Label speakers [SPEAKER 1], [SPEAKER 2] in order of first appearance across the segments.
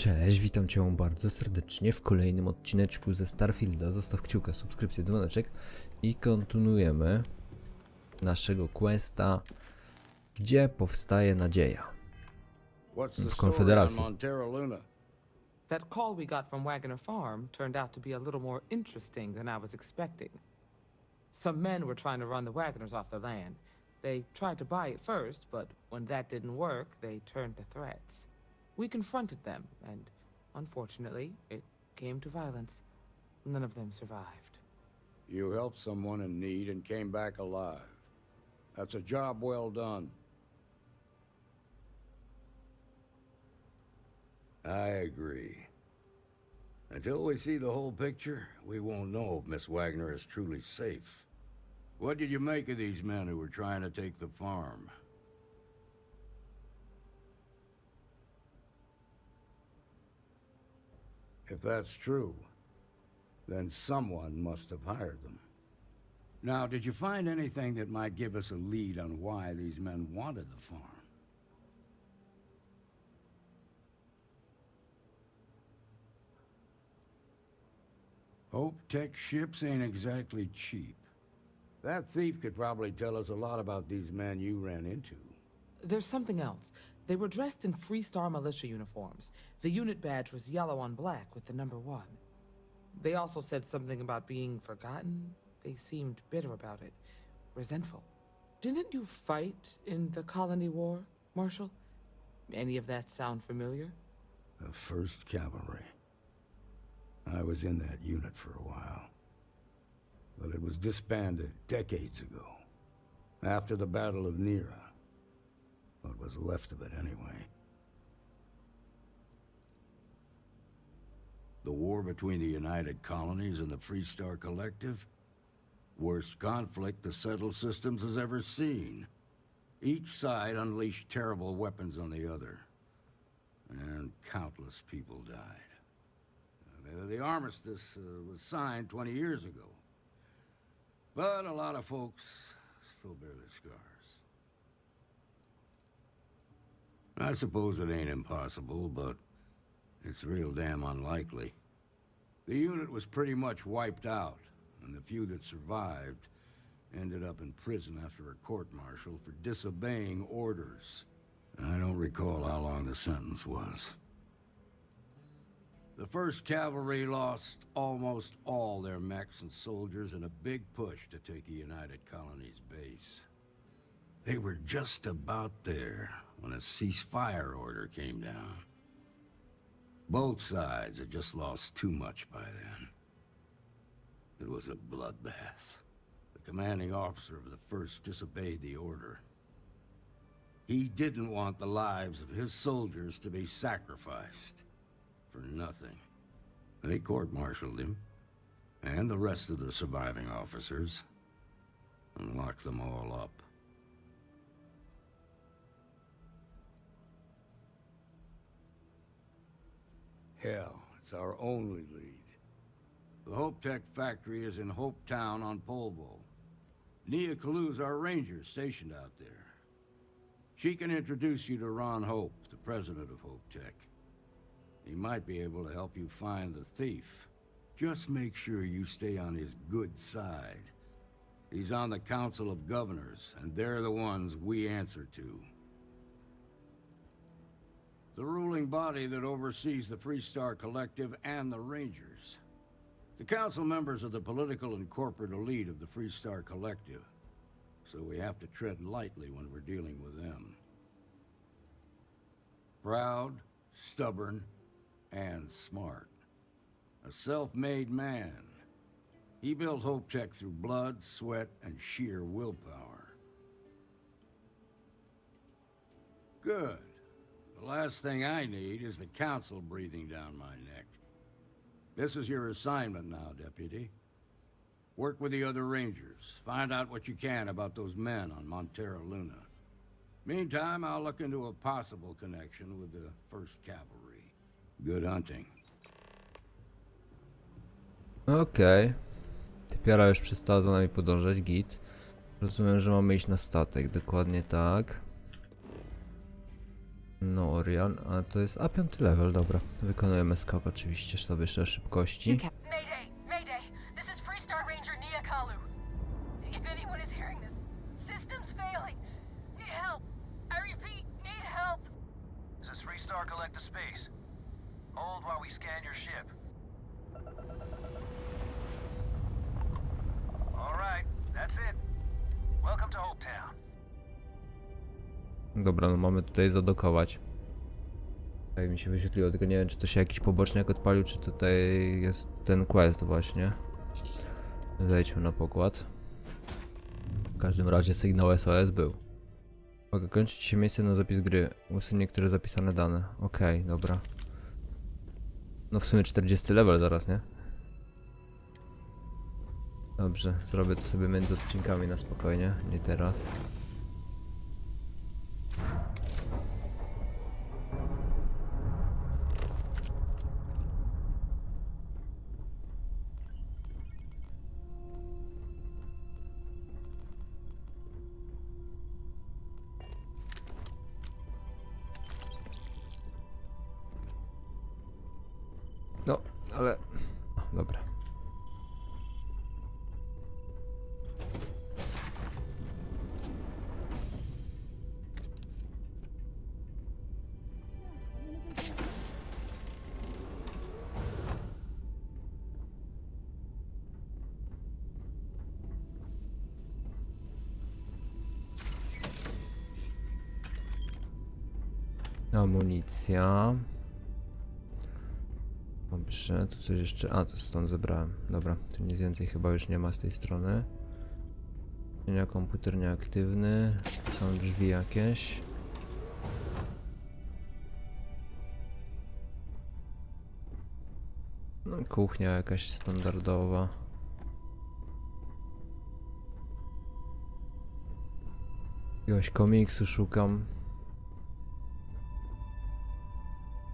[SPEAKER 1] Cześć, witam Cię bardzo serdecznie w kolejnym odcineczku ze Starfielda. Zostaw kciuka, subskrypcję, dzwoneczek i kontynuujemy naszego questa, gdzie powstaje nadzieja w Konfederacji.
[SPEAKER 2] That call we got from Wagner Farm turned out to be a little more interesting than I was expecting. Some men were trying to run the Wagners off their land. They tried to buy it first, but when that didn't work, they turned to threats. We confronted them, and unfortunately, it came to violence. None of them survived.
[SPEAKER 3] You helped someone in need and came back alive. That's a job well done. I agree. Until we see the whole picture, we won't know if Miss Wagner is truly safe. What did you make of these men who were trying to take the farm? If that's true, then someone must have hired them. Now, did you find anything that might give us a lead on why these men wanted the farm? Hope Tech ships ain't exactly cheap. That thief could probably tell us a lot about these men you ran into.
[SPEAKER 2] There's something else. They were dressed in Freestar militia uniforms. The unit badge was yellow on black with the number 1. They also said something about being forgotten. They seemed bitter about it, resentful. Didn't you fight in the Colony War, Marshal? Any of that sound familiar?
[SPEAKER 3] The 1st Cavalry. I was in that unit for a while. But it was disbanded decades ago, after the Battle of Nera. What was left of it, anyway. The war between the United Colonies and the Freestar Collective? Worst conflict the settled systems has ever seen. Each side unleashed terrible weapons on the other. And countless people died. The armistice was signed 20 years ago. But a lot of folks still bear their scars. I suppose it ain't impossible, but it's real damn unlikely. The unit was pretty much wiped out, and the few that survived ended up in prison after a court-martial for disobeying orders. I don't recall how long the sentence was. The 1st Cavalry lost almost all their mechs and soldiers in a big push to take a United Colonies base. They were just about there when a ceasefire order came down. Both sides had just lost too much by then. It was a bloodbath. The commanding officer of the 1st disobeyed the order. He didn't want the lives of his soldiers to be sacrificed for nothing. They court-martialed him, and the rest of the surviving officers, and locked them all up. Hell, it's our only lead. The Hope Tech factory is in Hope Town on Polvo. Nia Kalu's our ranger stationed out there. She can introduce you to Ron Hope, the president of Hope Tech. He might be able to help you find the thief. Just make sure you stay on his good side. He's on the Council of Governors, and they're the ones we answer to. The ruling body that oversees the Freestar Collective and the Rangers. The council members are the political and corporate elite of the Freestar Collective, so we have to tread lightly when we're dealing with them. Proud, stubborn, and smart. A self-made man. He built Hope Tech through blood, sweat, and sheer willpower. Good. The last thing I need is the council breathing down my neck. This is your assignment now, Deputy. Work with the other Rangers. Find out what you can about those men on Montera Luna. Meantime, I'll look into a possible connection with the 1st Cavalry. Good hunting.
[SPEAKER 1] Okej. Typiara już przestała za nami podążać, git. Rozumiem, że mamy iść na statek, dokładnie tak. No Orion, a to jest a 5 level, dobra. Wykonujemy skok oczywiście sobie jeszcze szybkości.
[SPEAKER 4] Mayday! Mayday! This is Freestar Ranger Nia Kalu. If anyone is hearing this, system's failing. Need help. I repeat, need help.
[SPEAKER 5] This is Freestar Collect to space. Hold while we scan your ship. All right, that's it. Welcome to Hopetown.
[SPEAKER 1] Dobra, no mamy tutaj zadokować. Tutaj mi się wyświetliło, tylko nie wiem, czy to się jakiś poboczniak odpalił, czy tutaj jest ten quest właśnie. Zejdźmy na pokład. W każdym razie sygnał SOS był. Mogę kończyć się miejsce na zapis gry. Usuń niektóre zapisane dane. Okej, dobra. No w sumie 40 level zaraz, nie? Dobrze, zrobię to sobie między odcinkami na spokojnie, nie teraz. No, ale... O, dobra. Amunicja. Dobrze, tu coś jeszcze... A, to stąd zebrałem. Dobra, tu nic więcej chyba już nie ma z tej strony. Komputer nieaktywny. Są drzwi jakieś. No, kuchnia jakaś standardowa. Jakiegoś komiksu szukam.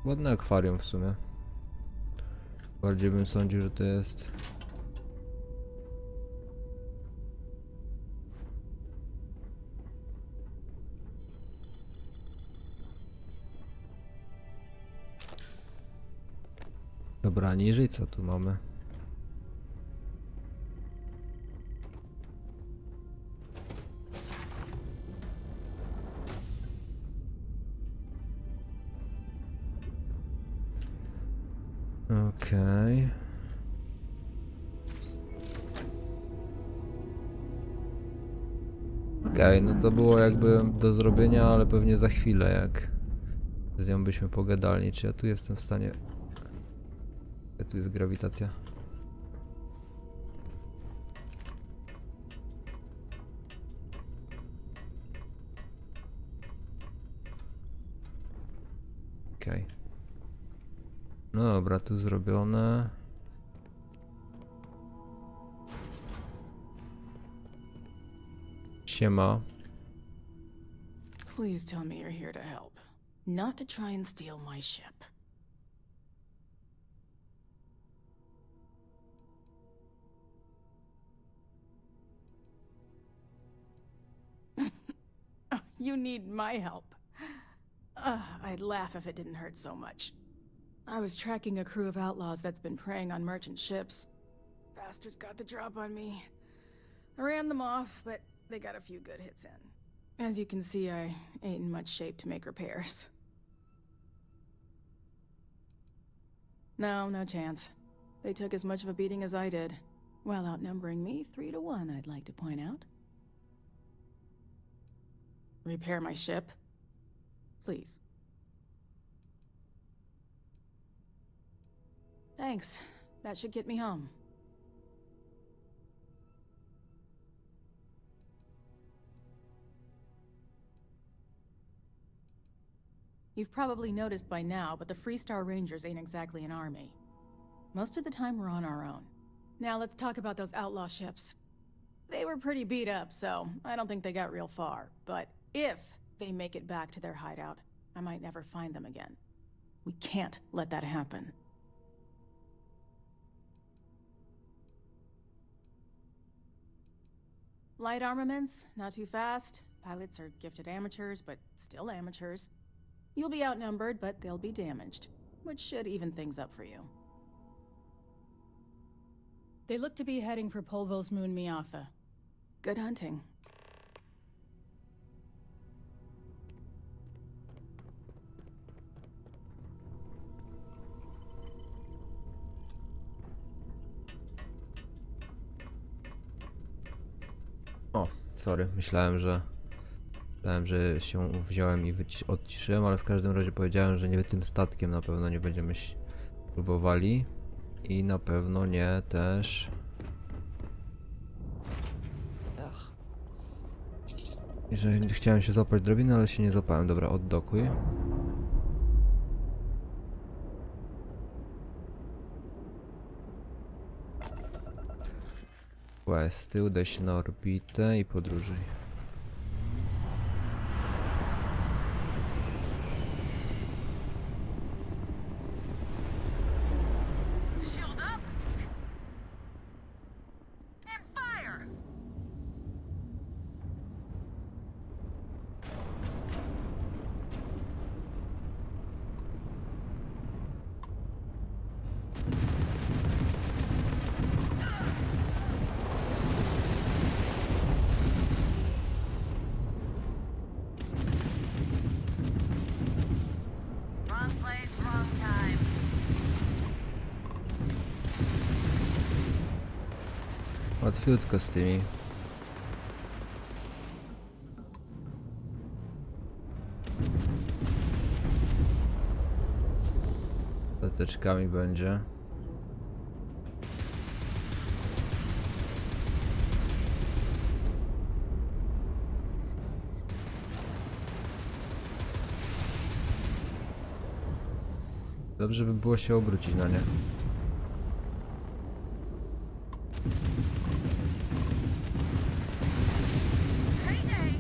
[SPEAKER 1] Ładne akwarium w sumie. Bardziej bym sądził, że to jest... Dobra, niżej co tu mamy? Okej. Okej, no to było jakby do zrobienia, ale pewnie za chwilę, jak z nią byśmy pogadali. Czy ja tu jestem w stanie... Tu jest grawitacja. Okej. No dobra, tu zrobione. Siema.
[SPEAKER 6] Please tell me you're here to help, not to try and steal my ship. You need my help. I'd laugh if it didn't hurt so much. I was tracking a crew of outlaws that's been preying on merchant ships. Bastards got the drop on me. I ran them off, but they got a few good hits in. As you can see, I ain't in much shape to make repairs. No, no chance. They took as much of a beating as I did, while outnumbering me 3-1, I'd like to point out. Repair my ship? Please. Thanks. That should get me home. You've probably noticed by now, but the Freestar Rangers ain't exactly an army. Most of the time we're on our own. Now let's talk about those outlaw ships. They were pretty beat up, so I don't think they got real far. But if they make it back to their hideout, I might never find them again. We can't let that happen. Light armaments, not too fast. Pilots are gifted amateurs, but still amateurs. You'll be outnumbered, but they'll be damaged, which should even things up for you. They look to be heading for Polvo's moon Miatha. Good hunting.
[SPEAKER 1] O, sorry, myślałem, że się wziąłem i odciszyłem, ale w każdym razie powiedziałem, że nie tym statkiem na pewno nie będziemy próbowali i na pewno nie też. Że chciałem się złapać drabiny, ale się nie złapałem. Dobra, oddokuj. Questy, udaj się na orbitę i podróżuj.
[SPEAKER 4] Shield up! And fire! Wrong place, wrong time.
[SPEAKER 1] Łatwiutko z tymi. Zateczkami będzie. Dobrze by było się obrócić na nie.
[SPEAKER 4] Payday!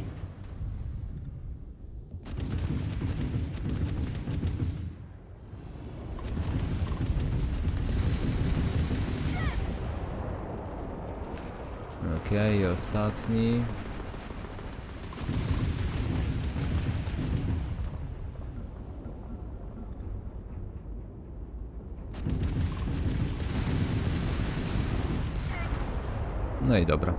[SPEAKER 1] Okej, ostatni. No i dobra.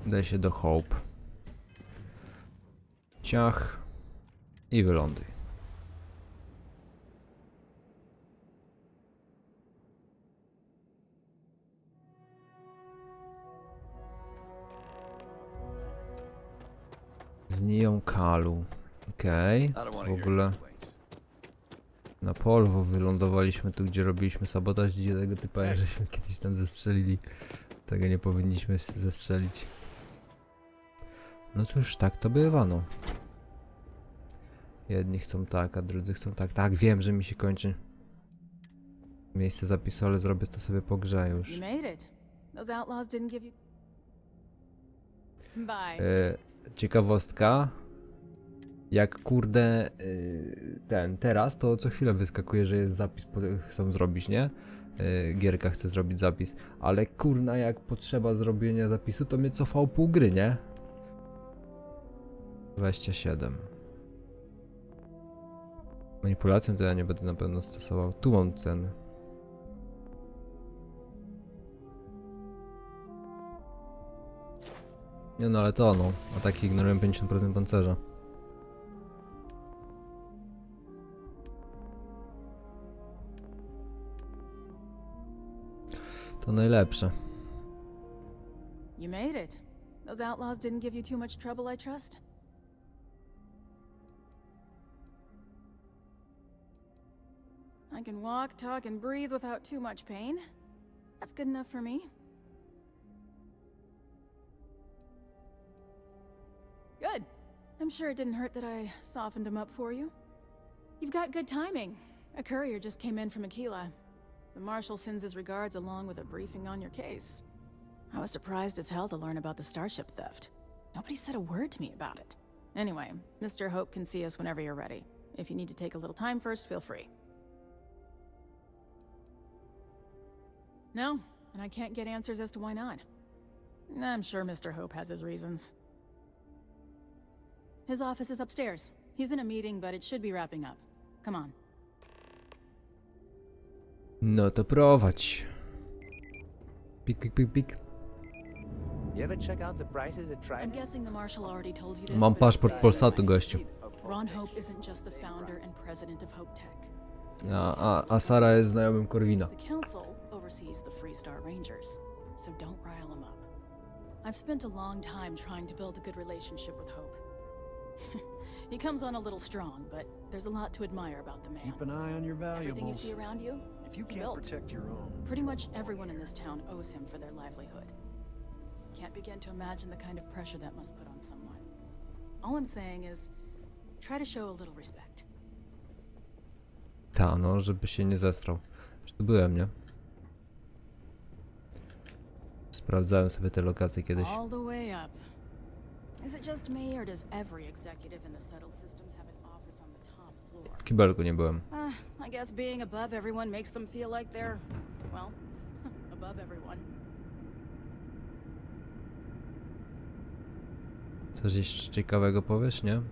[SPEAKER 1] Daj się do Hope. Ciach. I wyląduj. Z nią Kalu. Okej. W ogóle na Polwo wylądowaliśmy tu, gdzie robiliśmy sabotaż, gdzie tego typa, żeśmy kiedyś tam zestrzelili. Tego nie powinniśmy zestrzelić. No cóż, tak to bywa, no. Jedni chcą tak, a drudzy chcą tak. Tak, wiem, że mi się kończy miejsce zapisu, ale zrobię to sobie po grze już.
[SPEAKER 6] You made it. Those outlaws didn't give you... Bye.
[SPEAKER 1] Ciekawostka. Jak kurde teraz, to co chwilę wyskakuje, że jest zapis, chcą zrobić, nie? Gierka chce zrobić zapis, ale kurna, jak potrzeba zrobienia zapisu, to mnie cofał pół gry, nie? 27. Manipulacją to ja nie będę na pewno stosował. Tu mam ceny. Nie no, ale to no. Ataki ignorują 50% pancerza. To najlepsze.
[SPEAKER 6] You made it. Those outlaws didn't give you too much trouble, I trust? I can walk, talk, and breathe without too much pain. That's good enough for me. Good. I'm sure it didn't hurt that I softened him up for you. You've got good timing. A courier just came in from Aquila. The Marshal sends his regards along with a briefing on your case. I was surprised as hell to learn about the starship theft. Nobody said a word to me about it. Anyway, Mr. Hope can see us whenever you're ready. If you need to take a little time first, feel free. No, and I can't get answers as to why not. I'm sure Mr. Hope has his reasons. His office is upstairs. He's in a meeting, but it should be wrapping up. Come on.
[SPEAKER 1] No to prowadź. Pik, pik, pik, pik.
[SPEAKER 7] You ever check out the prices at
[SPEAKER 6] I'm
[SPEAKER 7] Trident?
[SPEAKER 6] guessing the Marshal already told you this.
[SPEAKER 1] Mam
[SPEAKER 6] but
[SPEAKER 1] paszport
[SPEAKER 6] it's,
[SPEAKER 1] Polsatu, gościu.
[SPEAKER 6] Ron Hope isn't just the founder and president of Hope Tech.
[SPEAKER 1] A Sara jest znajomym Korwina.
[SPEAKER 6] The council oversees the Free Star Rangers, so don't rile him up. I've spent a long time trying to build a good relationship with Hope. He comes on a little strong, but there's a lot to admire about the man.
[SPEAKER 8] Keep an eye on your
[SPEAKER 6] Everything you
[SPEAKER 8] valuables.
[SPEAKER 6] see around you,
[SPEAKER 8] If you
[SPEAKER 6] he
[SPEAKER 8] can't
[SPEAKER 6] built.
[SPEAKER 8] protect your own,
[SPEAKER 6] Pretty much everyone in this town owes him for their livelihood. Can't begin to imagine the kind of pressure that must put on someone. All I'm saying is, try to show a little respect.
[SPEAKER 1] Ta, no, żeby się nie zestrał. Już tu byłem, nie? Sprawdzałem sobie te lokacje kiedyś.
[SPEAKER 6] All the way up. Is it just me, or does every executive in the settled systems have an office on the top floor?
[SPEAKER 1] W kibelku nie byłem.
[SPEAKER 6] I guess being above everyone makes them feel like they're, well, above everyone.
[SPEAKER 1] Coś jeszcze ciekawego powiesz, nie?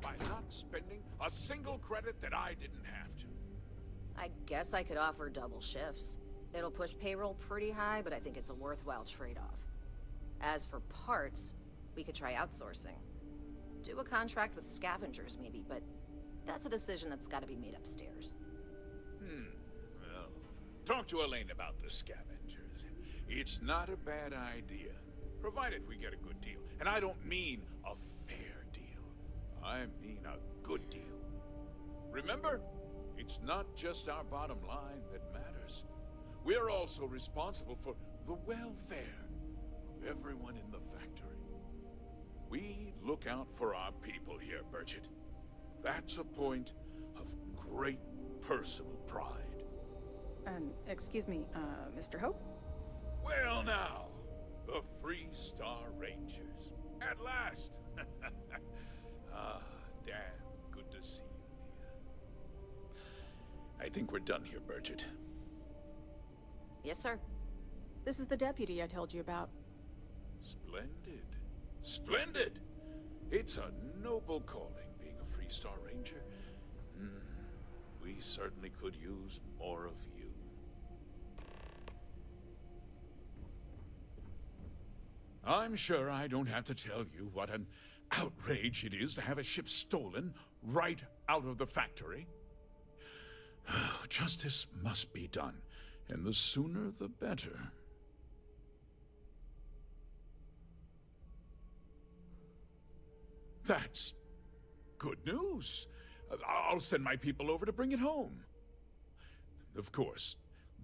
[SPEAKER 9] By not spending a single credit that I didn't have to.
[SPEAKER 10] I guess I could offer double shifts. It'll push payroll pretty high, but I think it's a worthwhile trade-off. As for parts, we could try outsourcing. Do a contract with scavengers, maybe, but that's a decision that's got to be made upstairs.
[SPEAKER 9] Well, talk to Elaine about the scavengers. It's not a bad idea, provided we get a good deal. And I don't mean a fair deal. I mean a good deal. Remember, it's not just our bottom line that matters. We're also responsible for the welfare of everyone in the factory. We look out for our people here, Bridget. That's a point of great personal pride.
[SPEAKER 6] Excuse me, Mr. Hope?
[SPEAKER 9] Well now, the Free Star Rangers. At last! Damn, good to see you, Mia. I think we're done here, Bridget.
[SPEAKER 10] Yes, sir.
[SPEAKER 6] This is the deputy I told you about.
[SPEAKER 9] Splendid. Splendid! It's a noble calling, being a Free Star Ranger. We certainly could use more of you. I'm sure I don't have to tell you what an outrage it is to have a ship stolen right out of the factory. Justice must be done, and the sooner the better. That's good news. I'll send my people over to bring it home. Of course,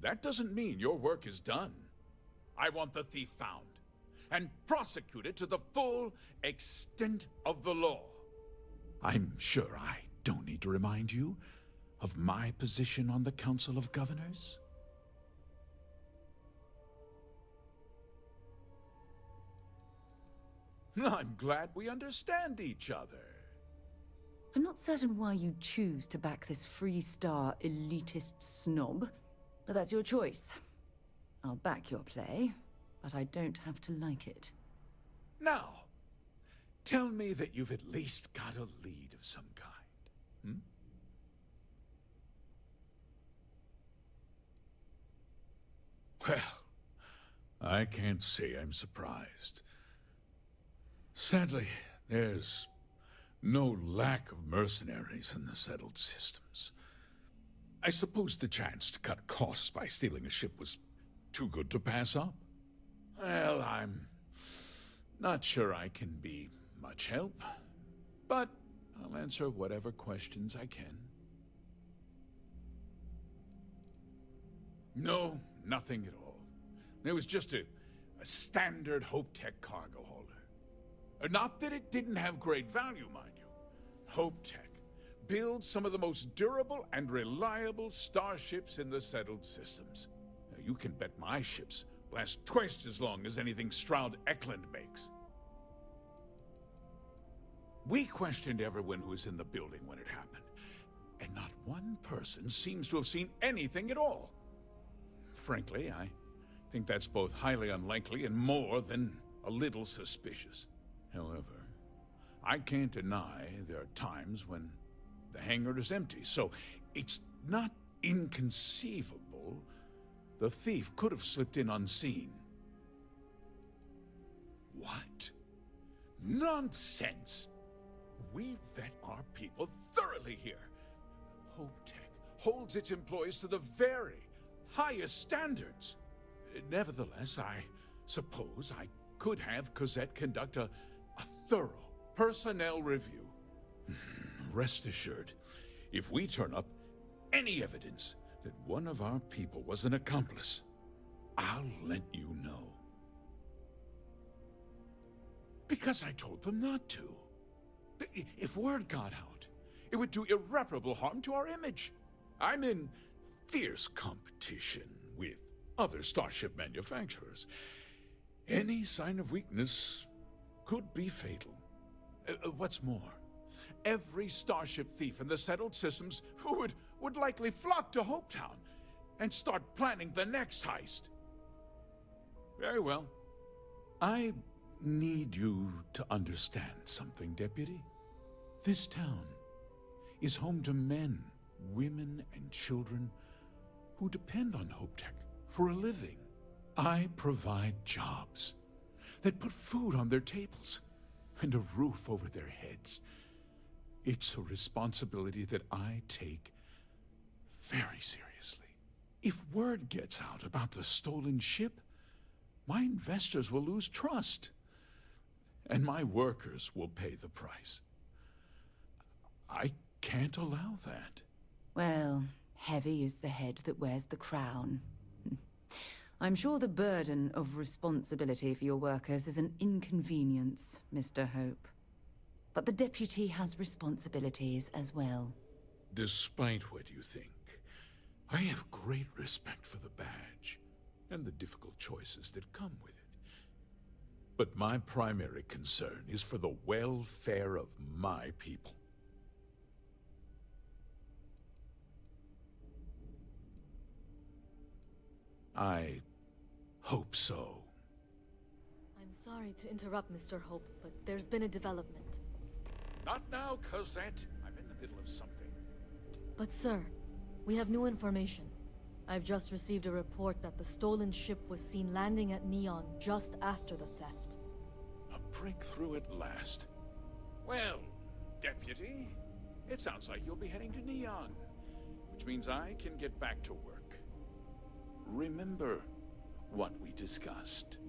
[SPEAKER 9] that doesn't mean your work is done. I want the thief found and prosecuted to the full extent of the law. I'm sure I don't need to remind you of my position on the Council of Governors. I'm glad we understand each other.
[SPEAKER 11] I'm not certain why you choose to back this Free Star elitist snob, but that's your choice. I'll back your play, but I don't have to like it.
[SPEAKER 9] Now, tell me that you've at least got a lead of some kind. Well, I can't say I'm surprised. Sadly, there's no lack of mercenaries in the settled systems. I suppose the chance to cut costs by stealing a ship was too good to pass up. Well, I'm not sure I can be much help, but I'll answer whatever questions I can. No, nothing at all. It was just a standard Hope Tech cargo holder. Not that it didn't have great value, mind you. Hope Tech builds some of the most durable and reliable starships in the settled systems. Now, you can bet my ships last twice as long as anything Stroud Eklund makes. We questioned everyone who was in the building when it happened, and not one person seems to have seen anything at all. Frankly, I think that's both highly unlikely and more than a little suspicious. However, I can't deny there are times when the hangar is empty, so it's not inconceivable the thief could have slipped in unseen. What? Nonsense! We vet our people thoroughly here. HopeTech holds its employees to the very highest standards. Nevertheless, I suppose I could have Cosette conduct a thorough personnel review. Rest assured, if we turn up any evidence that one of our people was an accomplice, I'll let you know. Because I told them not to. If word got out, it would do irreparable harm to our image. I'm in fierce competition with other starship manufacturers. Any sign of weakness could be fatal. What's more, every starship thief in the settled systems would likely flock to Hopetown and start planning the next heist. Very well. I need you to understand something, Deputy. This town is home to men, women, and children who depend on HopeTech for a living. I provide jobs that put food on their tables and a roof over their heads. It's a responsibility that I take very seriously. If word gets out about the stolen ship, my investors will lose trust, and my workers will pay the price. I can't allow that.
[SPEAKER 11] Well, heavy is the head that wears the crown. I'm sure the burden of responsibility for your workers is an inconvenience, Mr. Hope. But the deputy has responsibilities as well.
[SPEAKER 9] Despite what you think, I have great respect for the badge and the difficult choices that come with it. But my primary concern is for the welfare of my people. I hope so.
[SPEAKER 8] I'm sorry to interrupt, Mr. Hope, but there's been a development.
[SPEAKER 9] Not now, Cosette. I'm in the middle of something.
[SPEAKER 8] But sir, we have new information. I've just received a report that the stolen ship was seen landing at Neon just after the theft.
[SPEAKER 9] A breakthrough at last. Well, Deputy, it sounds like you'll be heading to Neon, which means I can get back to work. Remember what we discussed.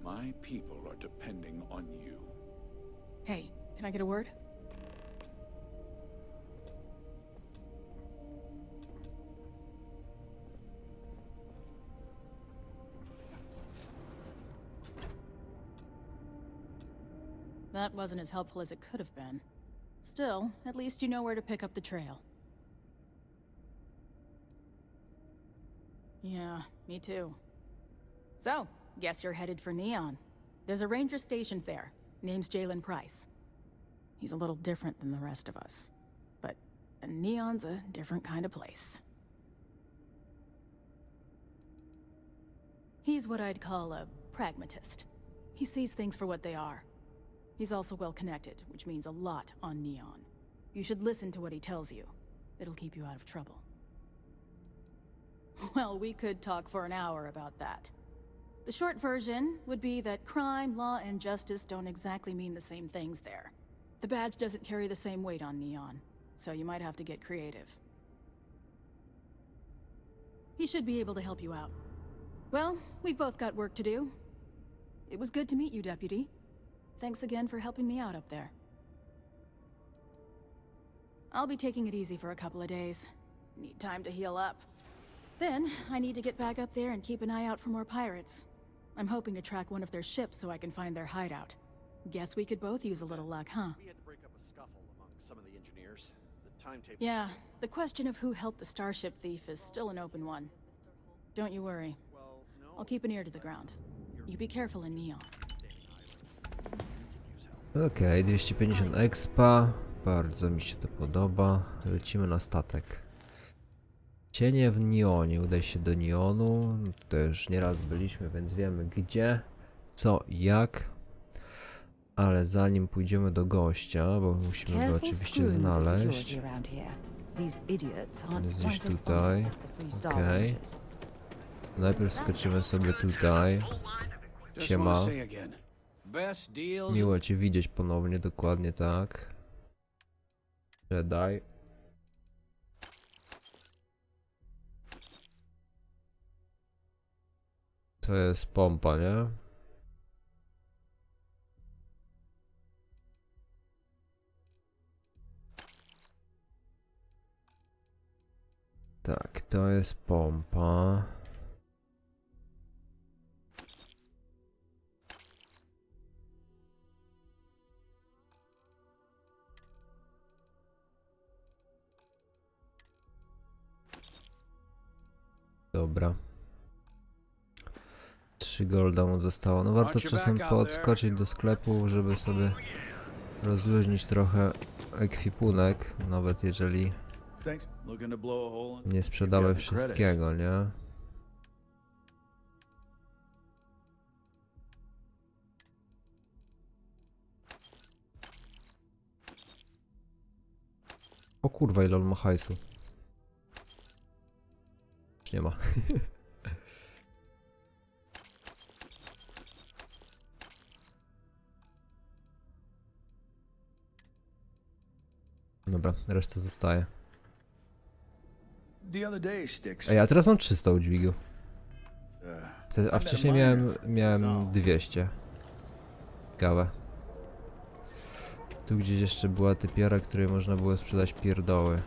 [SPEAKER 9] My people are depending on you.
[SPEAKER 6] Hey, can I get a word? That wasn't as helpful as it could have been. Still, at least you know where to pick up the trail. Yeah, me too. So, guess you're headed for Neon. There's a ranger stationed there. Name's Jalen Price. He's a little different than the rest of us. But Neon's a different kind of place. He's what I'd call a pragmatist. He sees things for what they are. He's also well-connected, which means a lot on Neon. You should listen to what he tells you. It'll keep you out of trouble. Well, we could talk for an hour about that. The short version would be that crime, law, and justice don't exactly mean the same things there. The badge doesn't carry the same weight on Neon, so you might have to get creative. He should be able to help you out. Well, we've both got work to do. It was good to meet you, Deputy. Thanks again for helping me out up there. I'll be taking it easy for a couple of days. Need time to heal up. Then, I need to get back up there and keep an eye out for more pirates. I'm hoping to track one of their ships so I can find their hideout. Guess we could both use a little luck, huh?
[SPEAKER 12] We had to break up a scuffle among some of the engineers. The timetable...
[SPEAKER 6] Yeah, the question of who helped the starship thief is still an open one. Don't you worry.
[SPEAKER 12] Well, no.
[SPEAKER 6] I'll keep an ear to the ground. You be careful in Neon.
[SPEAKER 1] Okej, 250 expa. Bardzo mi się to podoba. Lecimy na statek. Cienie w Nionie. Udaj się do Nionu. Tutaj już nieraz byliśmy, więc wiemy gdzie, co i jak. Ale zanim pójdziemy do gościa, bo musimy go oczywiście znaleźć. Jest gdzieś tutaj. Okej. Najpierw skoczymy sobie tutaj. Siema. Miło cię widzieć ponownie, dokładnie tak. Jedi. To jest pompa, nie? Tak, to jest pompa. Dobra. 3 golda mu zostało. No warto czasem podskoczyć do sklepu, żeby sobie rozluźnić trochę ekwipunek, nawet jeżeli nie sprzedamy wszystkiego, nie? O kurwa, ile on ma hajsu. Już nie ma. Dobra, reszta zostaje. Ej, a teraz mam 300 u dźwigu. A wcześniej miałem 200. Ciekawe. Tu gdzieś jeszcze była typiara, której można było sprzedać pierdoły.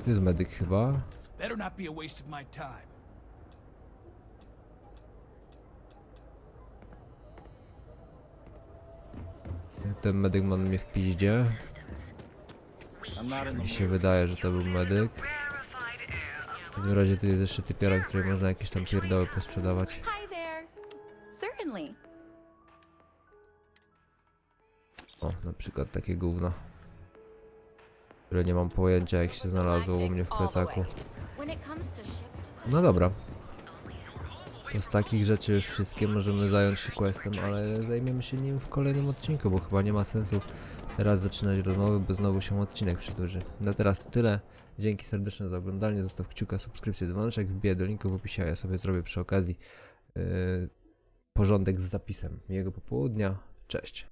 [SPEAKER 1] Tu jest medyk chyba. Ten medyk ma mnie w piździe. Mi się wydaje, że to był medyk. W takim razie tu jest jeszcze typiara, której można jakieś tam pierdoły posprzedawać.
[SPEAKER 4] Hi there. Certainly.
[SPEAKER 1] O, na przykład takie gówno, które nie mam pojęcia jak się znalazło u mnie w plecaku. No dobra. To z takich rzeczy już wszystkie, możemy zająć się questem, ale zajmiemy się nim w kolejnym odcinku, bo chyba nie ma sensu teraz zaczynać rozmowy, bo znowu się odcinek przedłuży. Na teraz to tyle. Dzięki serdeczne za oglądanie, zostaw kciuka, subskrypcję, dzwoneczek, wbiję do linku w opisie, a ja sobie zrobię przy okazji porządek z zapisem. Miłego popołudnia, cześć.